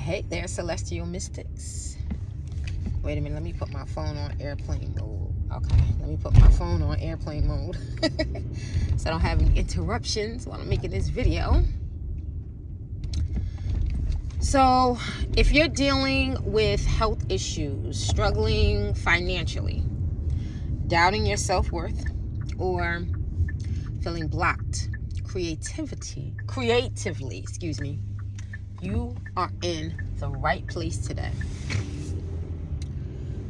Hey there, Celestial Mystics. Wait a minute, let me put my phone on airplane mode. Okay, let me put my phone on airplane mode so I don't have any interruptions while I'm making this video. So, if you're dealing with health issues, struggling financially, doubting your self-worth, or feeling blocked creatively, you are in the right place today.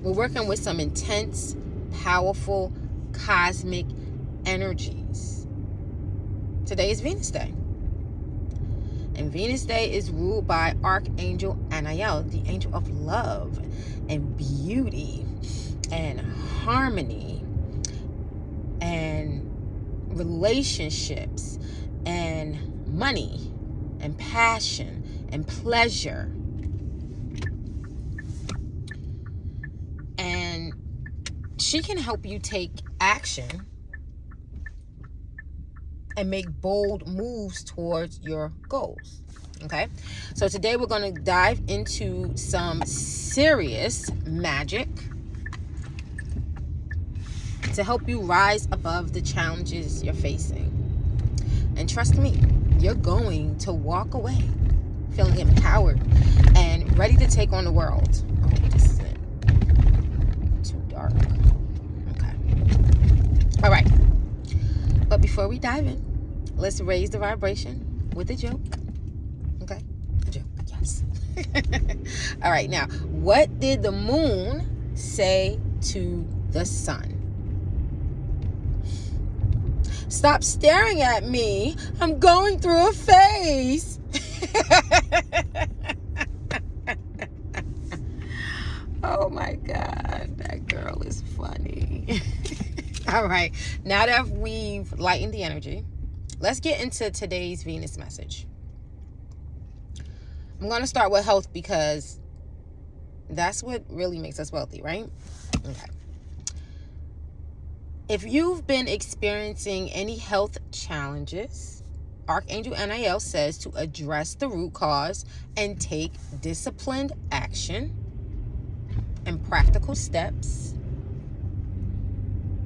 We're working with some intense, powerful, cosmic energies. Today is Venus Day. And Venus Day is ruled by Archangel Anael, the angel of love and beauty and harmony and relationships and money and passion and pleasure. And she can help you take action and make bold moves towards your goals. Okay? So today we're going to dive into some serious magic to help you rise above the challenges you're facing. And trust me, you're going to walk away feeling empowered and ready to take on the world. Oh, this isn't too dark. Okay. All right. But before we dive in, let's raise the vibration with a joke. Okay? A joke, yes. All right. Now, what did the moon say to the sun? Stop staring at me. I'm going through a phase. Oh my God, that girl is funny. All right, now that we've lightened the energy, let's get into today's Venus message. I'm going to start with health because that's what really makes us wealthy, right? Okay. If you've been experiencing any health challenges, Archangel Anael says to address the root cause and take disciplined action and practical steps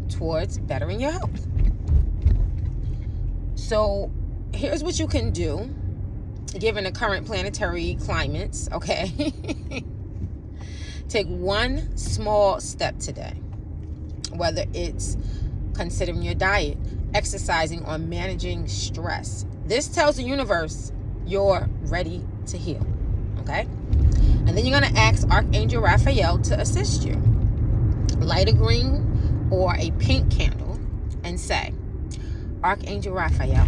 towards bettering your health. So here's what you can do, given the current planetary climates, okay? Take one small step today. Whether it's considering your diet, exercising, or managing stress. This tells the universe you're ready to heal, okay? And then you're going to ask Archangel Raphael to assist you. Light a green or a pink candle and say, Archangel Raphael,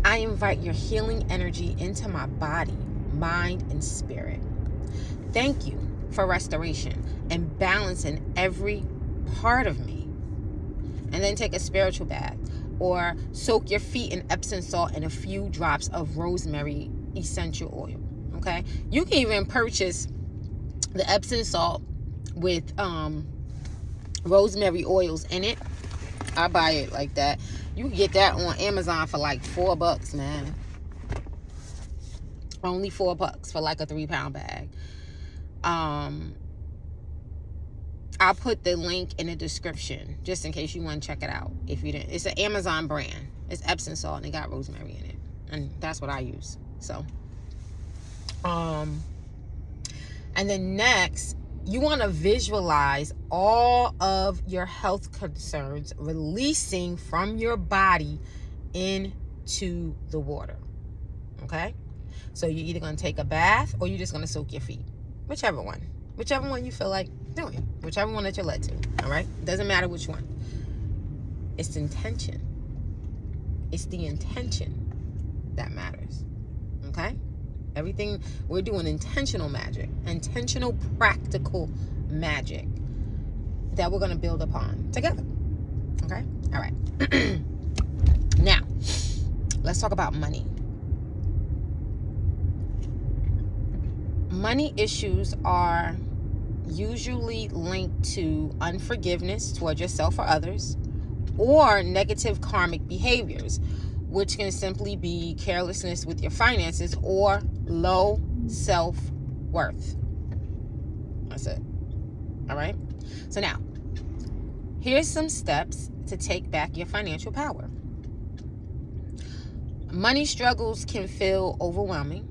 I invite your healing energy into my body, mind, and spirit. Thank you for restoration and balance in every part of me. And then take a spiritual bath or soak your feet in Epsom salt and a few drops of rosemary essential oil. Okay, you can even purchase the Epsom salt with rosemary oils in it. I buy it like that. You can get that on Amazon for like $4, man. Only $4 for like a 3-pound bag. I'll put the link in the description just in case you want to check it out. If you didn't, it's an Amazon brand. It's Epsom salt and it got rosemary in it, and that's what I use. So, and then next, you want to visualize all of your health concerns releasing from your body into the water. Okay, so you're either going to take a bath or you're just going to soak your feet, whichever one you feel like doing, whichever one that you're led to. All right, doesn't matter which one. It's the intention. It's the intention that matters. Okay, everything we're doing, intentional magic, intentional practical magic that we're going to build upon together. Okay, all right. Now let's talk about money. Money issues are usually linked to unforgiveness toward yourself or others, or negative karmic behaviors, which can simply be carelessness with your finances or low self worth. That's it. All right. So now, here's some steps to take back your financial power. Money struggles can feel overwhelming,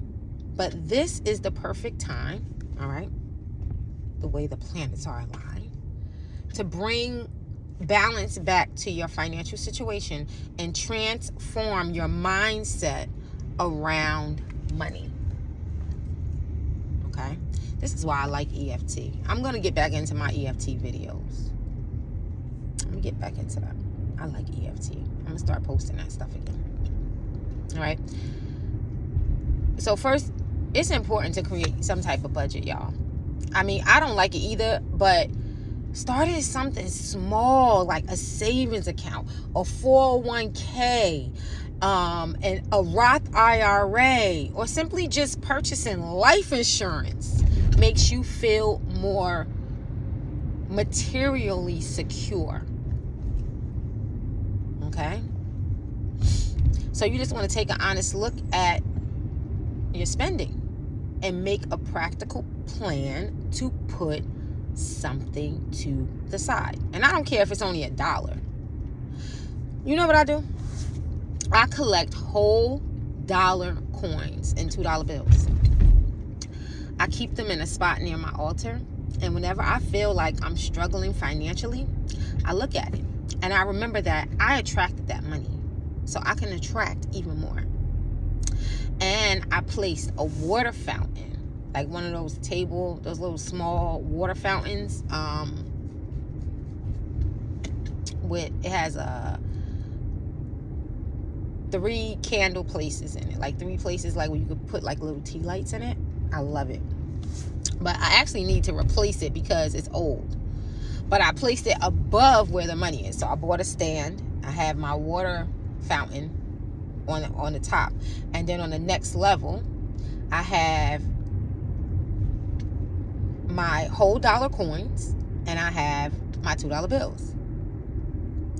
but this is the perfect time, all right, the way the planets are aligned, to bring balance back to your financial situation and transform your mindset around money. Okay? This is why I like EFT. I'm going to get back into my EFT videos. Let me get back into that. I like EFT. I'm going to start posting that stuff again. All right? So first, it's important to create some type of budget, y'all. I mean, I don't like it either, but starting something small like a savings account, a 401k, and a Roth IRA, or simply just purchasing life insurance makes you feel more materially secure. Okay? So you just want to take an honest look at your spending and make a practical plan to put something to the side. And I don't care if it's only $1. You know what I do? I collect whole dollar coins and $2 bills. I keep them in a spot near my altar, and whenever I feel like I'm struggling financially, I look at it and I remember that I attracted that money, so I can attract even more. And I placed a water fountain, like one of those those little small water fountains, it has 3 candle places in it, like 3 places like where you could put like little tea lights in it. I love it, but I actually need to replace it because it's old. But I placed it above where the money is, so I bought a stand. I have my water fountain on the top, and then on the next level I have my whole dollar coins, and I have my $2 bills.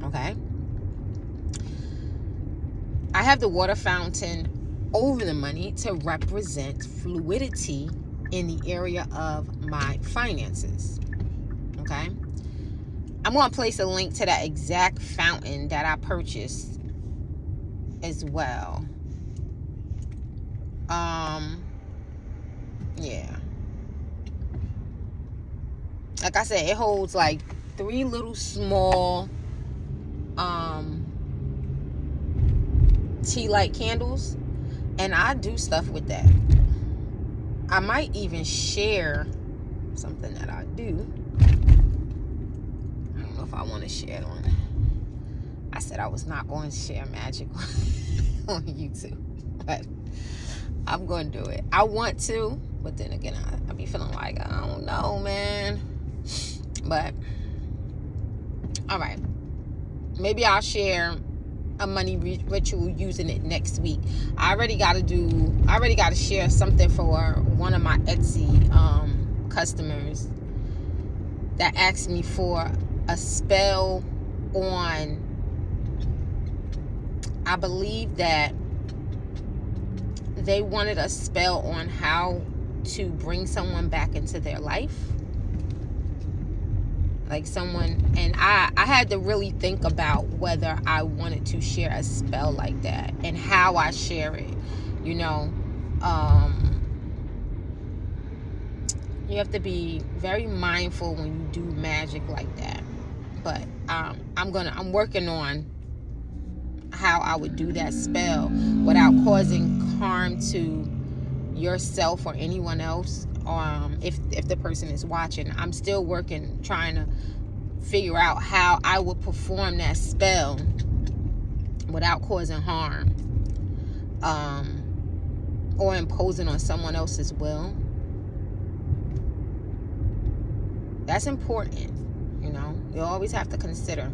Okay, I have the water fountain over the money to represent fluidity in the area of my finances. Okay, I'm going to place a link to that exact fountain that I purchased as well. Yeah. Like I said, it holds like 3 little small tea light candles, and I do stuff with that. I might even share something that I do. I don't know if I want to share it on. I said I was not going to share magic on YouTube, but I'm going to do it. I want to, but then again, I be feeling like, I don't know, man. But, all right. Maybe I'll share a money ritual using it next week. I already got to share something for one of my Etsy customers that asked me for a spell on, I believe that they wanted a spell on how to bring someone back into their life. Like someone, and I had to really think about whether I wanted to share a spell like that and how I share it. You know, you have to be very mindful when you do magic like that. But I'm working on how I would do that spell without causing harm to yourself or anyone else. If the person is watching, I'm still working, trying to figure out how I would perform that spell without causing harm, or imposing on someone else's will. That's important, you know. You always have to consider,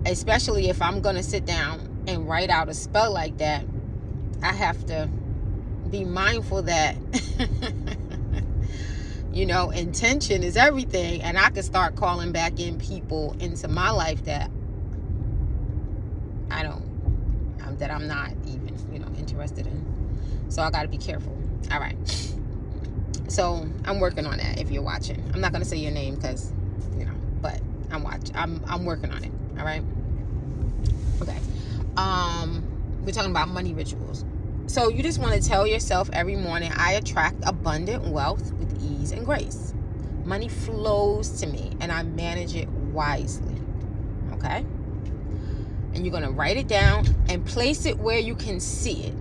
especially if I'm gonna sit down and write out a spell like that. I have to be mindful that you know, intention is everything, and I could start calling back in people into my life that I'm not even, you know, interested in. So I got to be careful. All right. So I'm working on that. If you're watching, I'm not gonna say your name because, but I'm working on it. All right. Okay. We're talking about money rituals. So you just want to tell yourself every morning, I attract abundant wealth with ease and grace. Money flows to me and I manage it wisely. Okay? And you're going to write it down and place it where you can see it.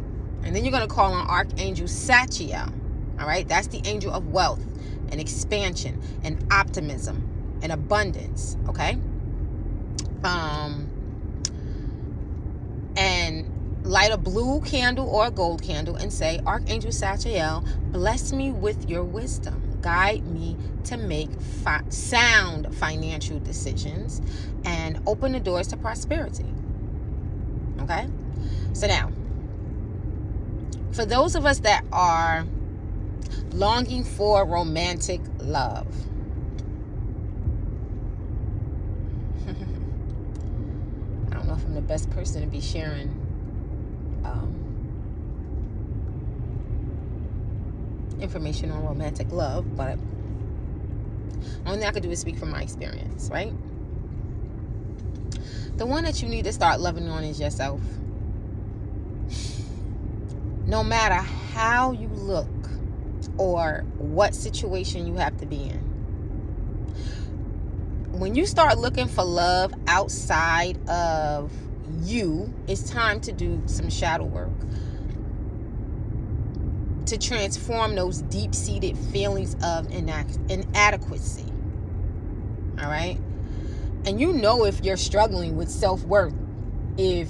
And then you're going to call on Archangel Sachiel. All right? That's the angel of wealth and expansion and optimism and abundance. Okay? And light a blue candle or a gold candle and say, Archangel Sachiel, bless me with your wisdom. Guide me to make sound financial decisions and open the doors to prosperity. Okay? So now, for those of us that are longing for romantic love, I don't know if I'm the best person to be sharing information on romantic love, but only thing I could do is speak from my experience, right? The one that you need to start loving on is yourself. No matter how you look or what situation you have to be in. When you start looking for love outside of you, it's time to do some shadow work to transform those deep-seated feelings of inadequacy. All right? And you know if you're struggling with self-worth, if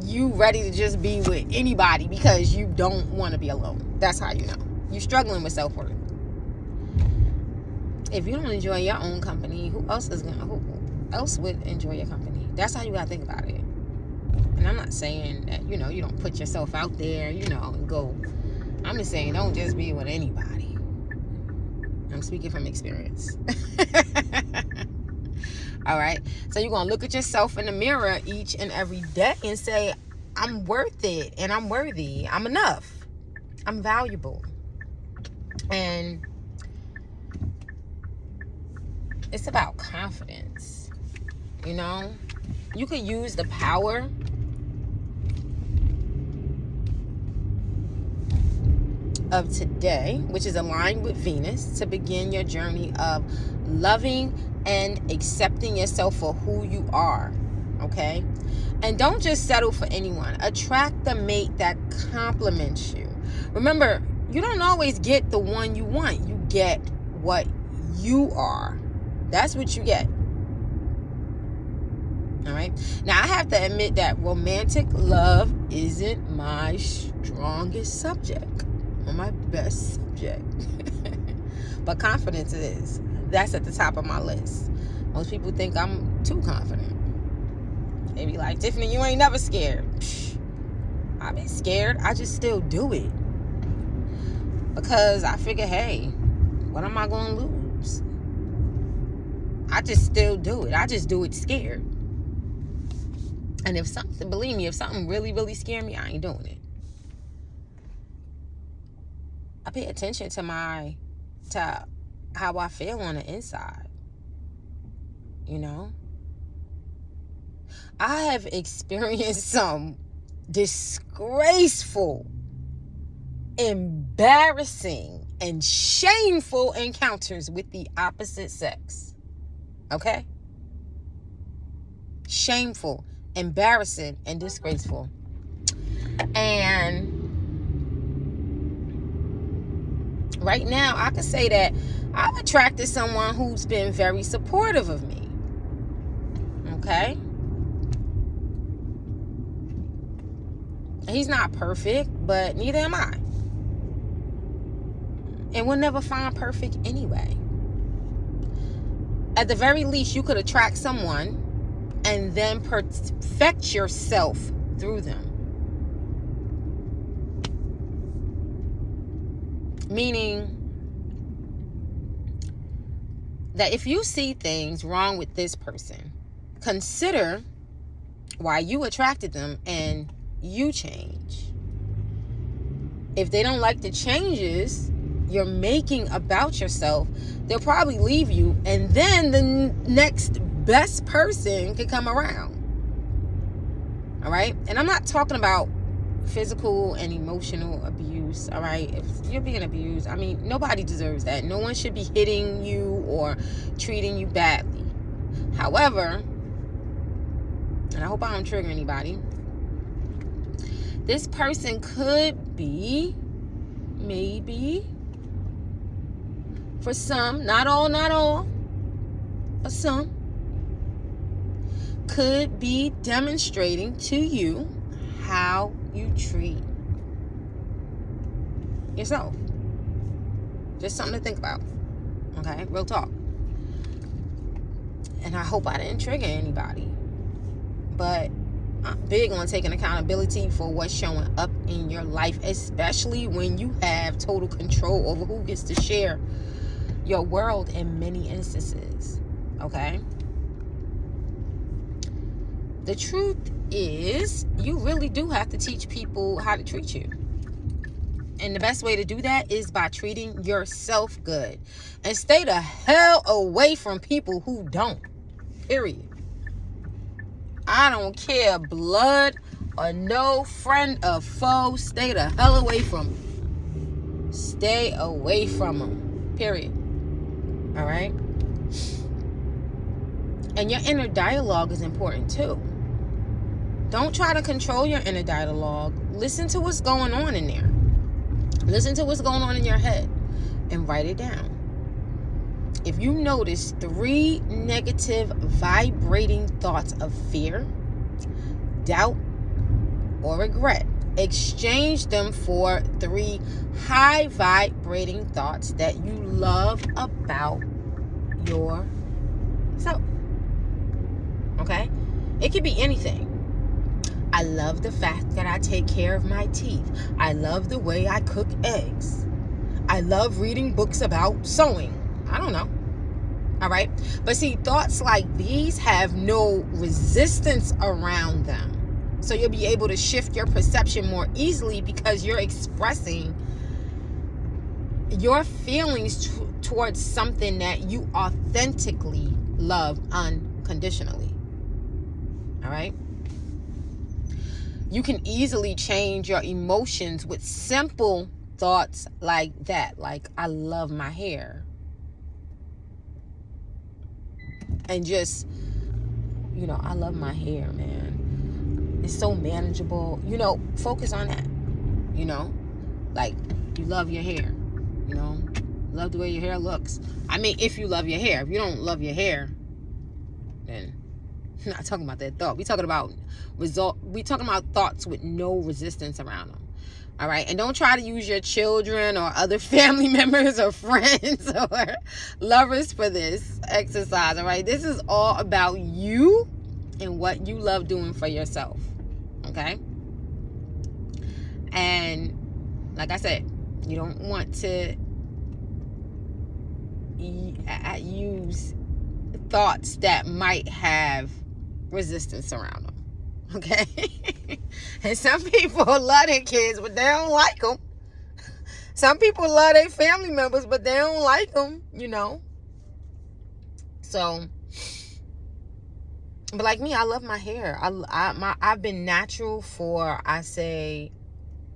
you ready to just be with anybody because you don't want to be alone. That's how you know. You're struggling with self-worth. If you don't enjoy your own company, who else would enjoy your company? That's how you gotta think about it. And I'm not saying that, you don't put yourself out there, and go. I'm just saying don't just be with anybody. I'm speaking from experience. All right. So you're going to look at yourself in the mirror each and every day and say, I'm worth it and I'm worthy. I'm enough. I'm valuable. And it's about confidence. You can use the power of today, which is aligned with Venus, to begin your journey of loving and accepting yourself for who you are. Okay? And don't just settle for anyone. Attract the mate that compliments you. Remember, you don't always get the one you want. You get what you are. That's what you get. All right? Now, I have to admit that romantic love isn't my strongest subject or my best subject. But confidence is. That's at the top of my list. Most people think I'm too confident. They be like, Tiffany, you ain't never scared. Psh, I've been scared. I just still do it. Because I figure, hey, what am I going to lose? I just still do it. I just do it scared. And if something really, really scared me, I ain't doing it. I pay attention to how I feel on the inside. I have experienced some disgraceful, embarrassing, and shameful encounters with the opposite sex. Okay? Shameful, embarrassing, and disgraceful. And right now, I can say that I've attracted someone who's been very supportive of me. Okay? He's not perfect, but neither am I. And we'll never find perfect anyway. At the very least, you could attract someone and then perfect yourself through them. Meaning that if you see things wrong with this person, consider why you attracted them and you change. If they don't like the changes you're making about yourself, they'll probably leave you, and then the next best person can come around. All right? And I'm not talking about physical and emotional abuse. All right? If you're being abused, I mean, nobody deserves that. No one should be hitting you or treating you badly. However, and I hope I don't trigger anybody, this person could be, maybe, for some, not all, but some, could be demonstrating to you how you treat yourself. Just something to think about. Okay? Real talk. And I hope I didn't trigger anybody. But I'm big on taking accountability for what's showing up in your life, especially when you have total control over who gets to share your world in many instances. Okay? The truth is, you really do have to teach people how to treat you. And the best way to do that is by treating yourself good. And stay the hell away from people who don't. Period. I don't care, blood or no, friend or foe. Stay the hell away from them. Stay away from them. Period. All right? And your inner dialogue is important too. Don't try to control your inner dialogue. Listen to what's going on in there. Listen to what's going on in your head and write it down. If you notice 3 negative vibrating thoughts of fear, doubt, or regret, exchange them for 3 high vibrating thoughts that you love about yourself. Okay? It could be anything. I love the fact that I take care of my teeth. I love the way I cook eggs. I love reading books about sewing. I don't know. All right? But see, thoughts like these have no resistance around them. So you'll be able to shift your perception more easily because you're expressing your feelings towards something that you authentically love unconditionally. All right? You can easily change your emotions with simple thoughts like that. Like, I love my hair. And just, I love my hair, man. It's so manageable. Focus on that. Like, you love your hair. Love the way your hair looks. I mean, if you love your hair. If you don't love your hair, then I'm not talking about that thought. We're talking about thoughts with no resistance around them. All right? And don't try to use your children or other family members or friends or lovers for this exercise. All right? This is all about you and what you love doing for yourself. Okay? And like I said, you don't want to use thoughts that might have resistance around them. Okay? And some people love their kids, but they don't like them. Some people love their family members, but they don't like them, So, but like me, I love my hair. I've been natural for, I say,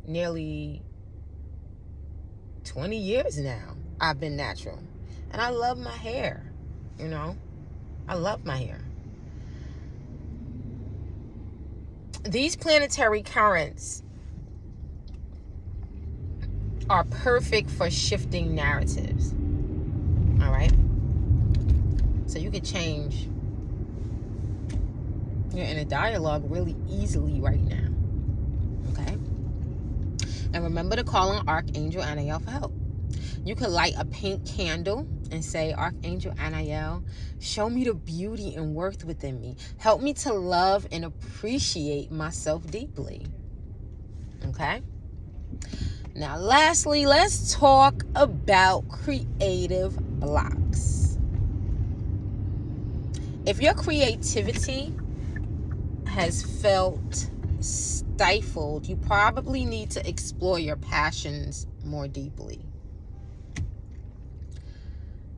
nearly 20 years now. I've been natural. And I love my hair, I love my hair. These planetary currents are perfect for shifting narratives. All right? So you can change your inner dialogue really easily right now. Okay? And remember to call on Archangel Anael for help. You could light a pink candle and say, Archangel Anael, show me the beauty and worth within me. Help me to love and appreciate myself deeply. Okay? Now, lastly, let's talk about creative blocks. If your creativity has felt stifled, you probably need to explore your passions more deeply.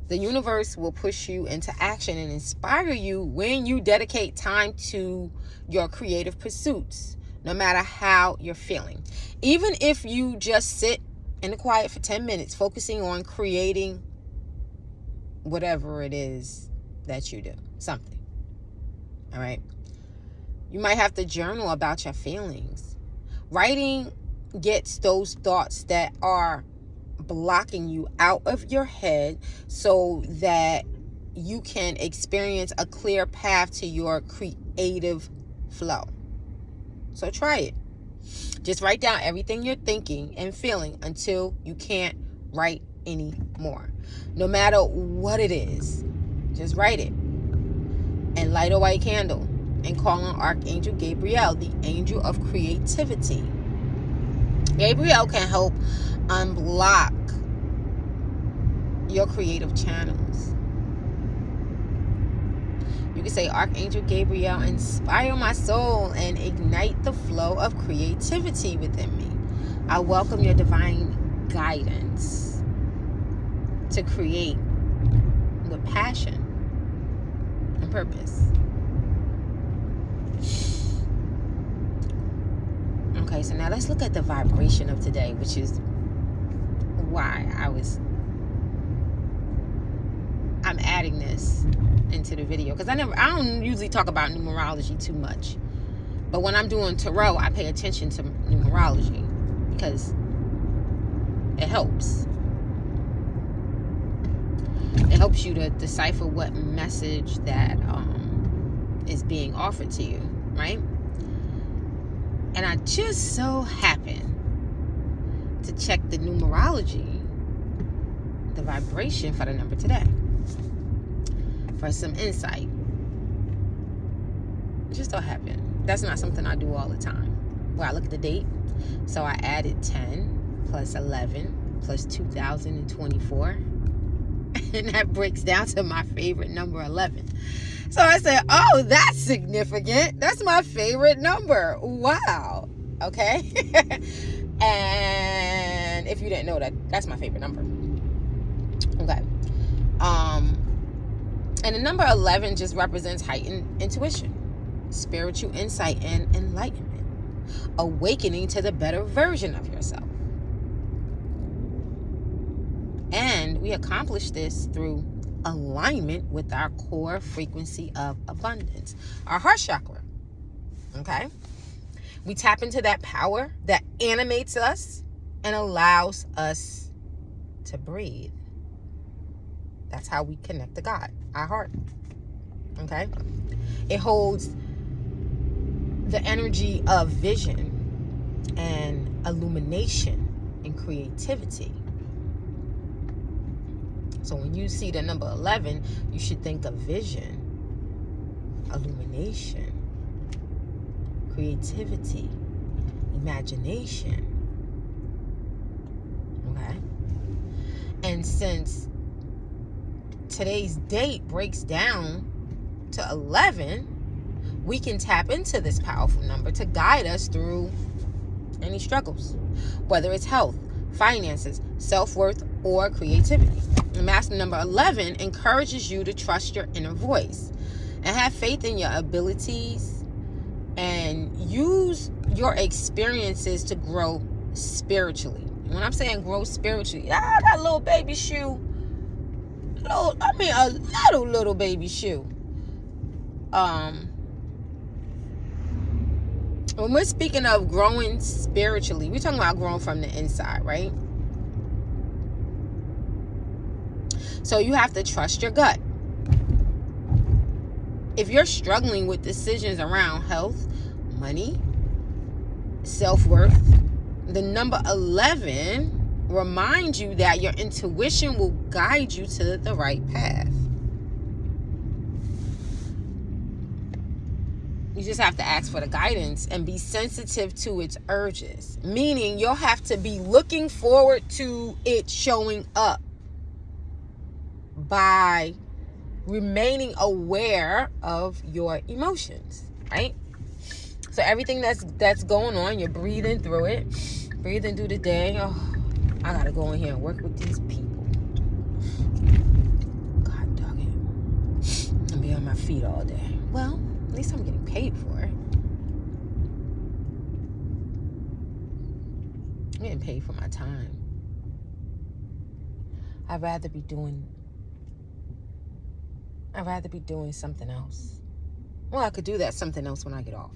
The universe will push you into action and inspire you when you dedicate time to your creative pursuits, no matter how you're feeling. Even if you just sit in the quiet for 10 minutes, focusing on creating whatever it is that you do, something. All right. You might have to journal about your feelings. Writing gets those thoughts that are blocking you out of your head so that you can experience a clear path to your creative flow. So try it. Just write down everything you're thinking and feeling until you can't write anymore. No matter what it is, just write it. And light a white candle and call on Archangel Gabriel, the angel of creativity. Gabriel can help unblock your creative channels. You can say, Archangel Gabriel, inspire my soul and ignite the flow of creativity within me. I welcome your divine guidance to create with passion and purpose. Okay, so now let's look at the vibration of today, which is why I'm adding this into the video, because I don't usually talk about numerology too much, but when I'm doing tarot, I pay attention to numerology because it helps. It helps you to decipher what message that is being offered to you, right? And I just so happen to check the numerology, the vibration for the number today, for some insight. Just so happen. That's not something I do all the time. Where I look at the date. So I added 10 plus 11 plus 2024. And that breaks down to my favorite number, 11. So I said, oh, that's significant. That's my favorite number. Wow. Okay. And if you didn't know that, that's my favorite number. Okay. And the number 11 just represents heightened intuition, spiritual insight, and enlightenment, awakening to the better version of yourself. And we accomplish this through alignment with our core frequency of abundance, our heart chakra. Okay? We tap into that power that animates us and allows us to breathe. That's how we connect to God, our heart. Okay? It holds the energy of vision and illumination and creativity. So when you see the number 11, you should think of vision, illumination, creativity, imagination. Okay? And since today's date breaks down to 11, we can tap into this powerful number to guide us through any struggles, whether it's health, finances, self-worth, or creativity. The master number 11 encourages you to trust your inner voice and have faith in your abilities and use your experiences to grow spiritually. And when I'm saying grow spiritually, that little baby shoe, a little baby shoe. When we're speaking of growing spiritually, we're talking about growing from the inside, right? So you have to trust your gut. If you're struggling with decisions around health, money, self-worth, the number 11 reminds you that your intuition will guide you to the right path. You just have to ask for the guidance and be sensitive to its urges. Meaning you'll have to be looking forward to it showing up by remaining aware of your emotions, right? So everything that's going on, you're breathing through it, breathing through the day. Oh, I gotta go in here and work with these people. God dog it. And be on my feet all day. Well, at least I'm getting paid for it. I'm getting paid for my time. I'd rather be doing something else. Well, I could do that something else when I get off.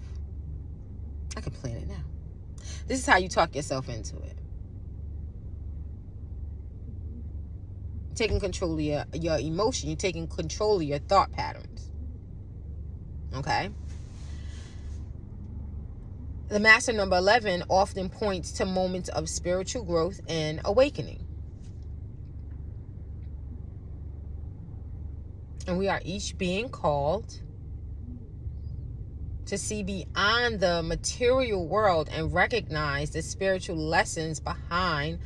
I can plan it now. This is how you talk yourself into it. Taking control of your emotion. You're taking control of your thought patterns. Okay? The master number 11 often points to moments of spiritual growth and awakening. And we are each being called to see beyond the material world and recognize the spiritual lessons behind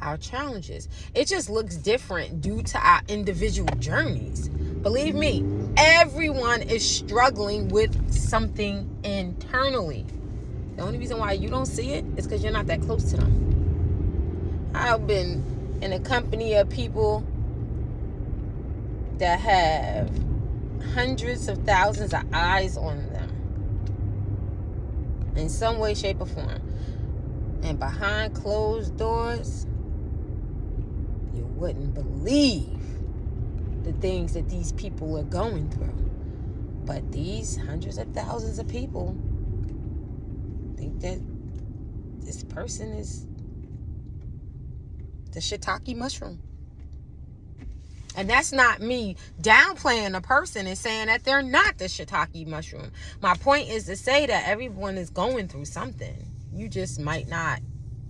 our challenges. It just looks different due to our individual journeys. Believe me, everyone is struggling with something internally. The only reason why you don't see it is because you're not that close to them. I've been in a company of people that have hundreds of thousands of eyes on them in some way, shape, or form. And behind closed doors, you wouldn't believe the things that these people are going through. But these hundreds of thousands of people think that this person is the shiitake mushroom. And that's not me downplaying a person and saying that they're not the shiitake mushroom. My point is to say that everyone is going through something. You just might not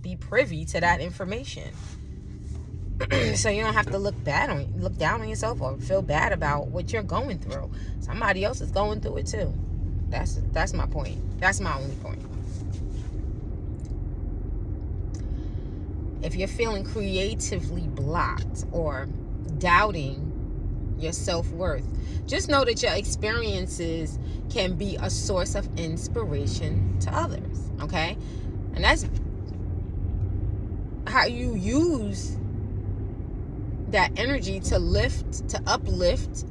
be privy to that information. So you don't have to look down on yourself or feel bad about what you're going through. Somebody else is going through it too. That's my point. That's my only point. If you're feeling creatively blocked or doubting your self-worth, just know that your experiences can be a source of inspiration to others. Okay? And that's how you use that energy to uplift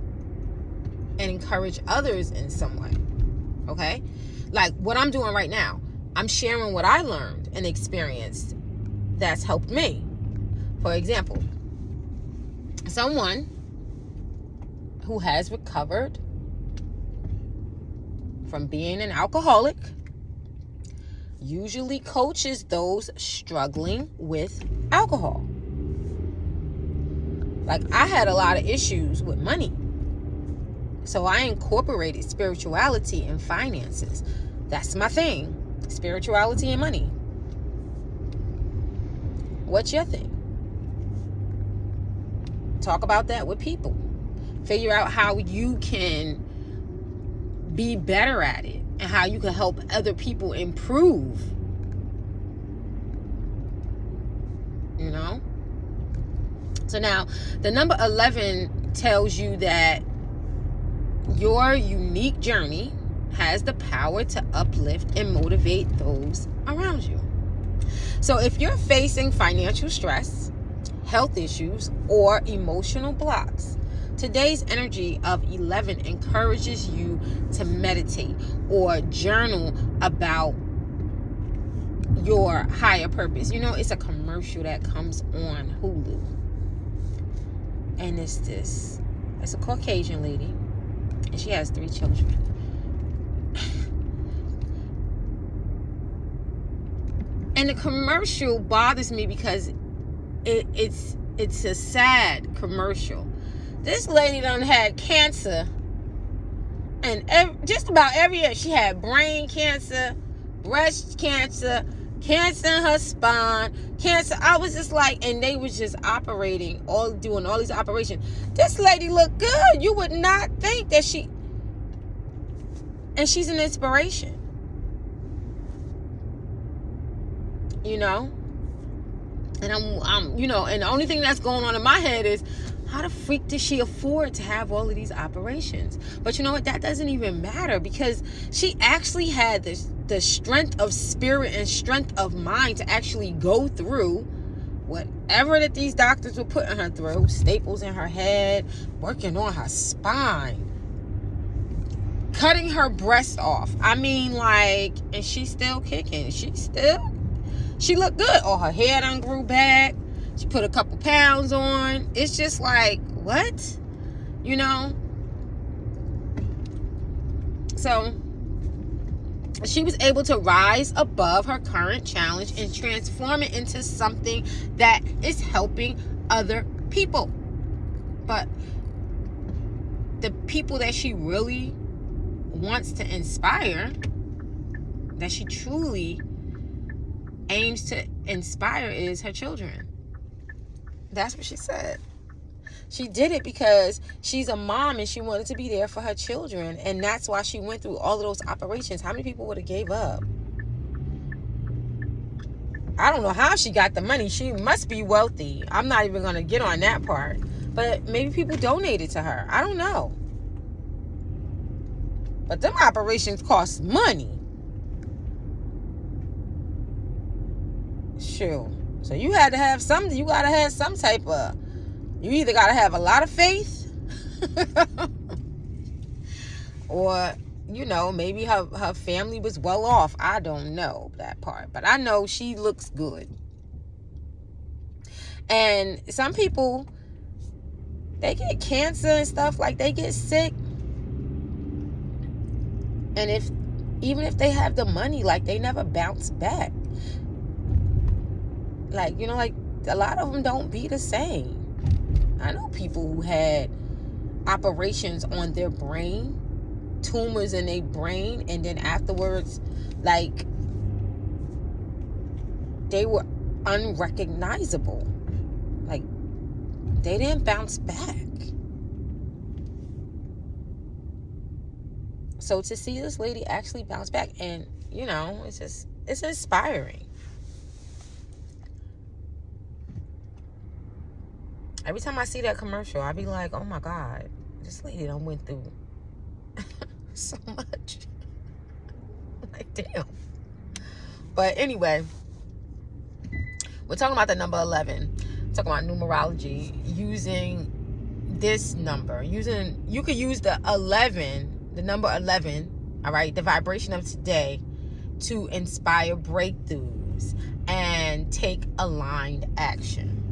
and encourage others in some way. Okay? Like what I'm doing right now, I'm sharing what I learned and experienced that's helped me. For example, someone who has recovered from being an alcoholic usually coaches those struggling with alcohol. Like, I had a lot of issues with money. So I incorporated spirituality and finances. That's my thing. Spirituality and money. What's your thing? Talk about that with people. Figure out how you can be better at it and how you can help other people improve. You know? So now, the number 11 tells you that your unique journey has the power to uplift and motivate those around you. So if you're facing financial stress, health issues, or emotional blocks, today's energy of 11 encourages you to meditate or journal about your higher purpose. You know, it's a commercial that comes on Hulu. And it's a Caucasian lady, and she has 3 children. And the commercial bothers me because it's a sad commercial. This lady done had cancer, and just about every year she had brain cancer, breast cancer, cancer in her spine, cancer. I was just like, and they was just doing all these operations. This lady looked good. You would not think that and she's an inspiration. You know? And I'm and the only thing that's going on in my head is, How the freak does she afford to have all of these operations? But you know what? That doesn't even matter, because she actually had the strength of spirit and strength of mind to actually go through whatever that these doctors were putting her through. Staples in her head, working on her spine, cutting her breast off. I mean, like, and she's still kicking. She looked good. Oh, her hair done grew back. She put a couple pounds on. It's just like, what? You know? So she was able to rise above her current challenge and transform it into something that is helping other people. But the people that she really wants to inspire, that she truly aims to inspire, is her children. That's what she said. She did it because she's a mom and she wanted to be there for her children, and that's why she went through all of those operations. How many people would have gave up? I don't know how she got the money. She must be wealthy. I'm not even going to get on that part. But maybe people donated to her. I don't know. But them operations cost money. Sure. So you had to have something. You got to have some type of... You either got to have a lot of faith or, you know, maybe her family was well off. I don't know that part. But I know she looks good. And some people, they get cancer and stuff. Like, they get sick. And even if they have the money, like, they never bounce back. Like, you know, like, a lot of them don't be the same. I know people who had operations on their brain, tumors in their brain, and then afterwards, like, they were unrecognizable. Like, they didn't bounce back. So to see this lady actually bounce back, and, you know, it's inspiring. Every time I see that commercial, I be like, oh my God, this lady done went through so much. Like, damn. But anyway, we're talking about the number 11. We're talking about numerology, using this number. You could use the 11, the number 11, all right, the vibration of today, to inspire breakthroughs and take aligned action.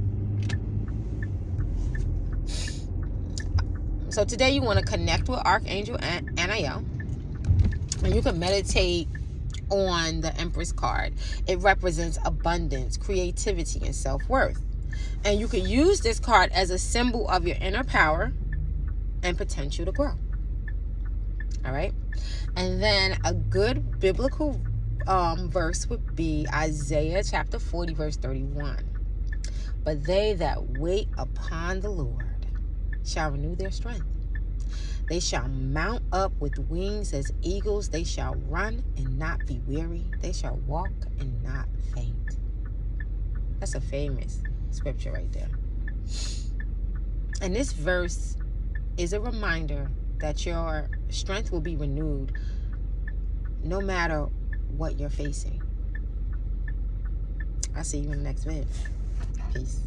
So today you want to connect with Archangel Anael, and you can meditate on the Empress card. It represents abundance, creativity, and self-worth. And you can use this card as a symbol of your inner power and potential to grow. All right. And then a good biblical verse would be Isaiah chapter 40, verse 31. But they that wait upon the Lord shall renew their strength. They shall mount up with wings as eagles. They shall run and not be weary. They shall walk and not faint. That's a famous scripture right there. And this verse is a reminder that your strength will be renewed no matter what you're facing. I'll see you in the next vid. Peace.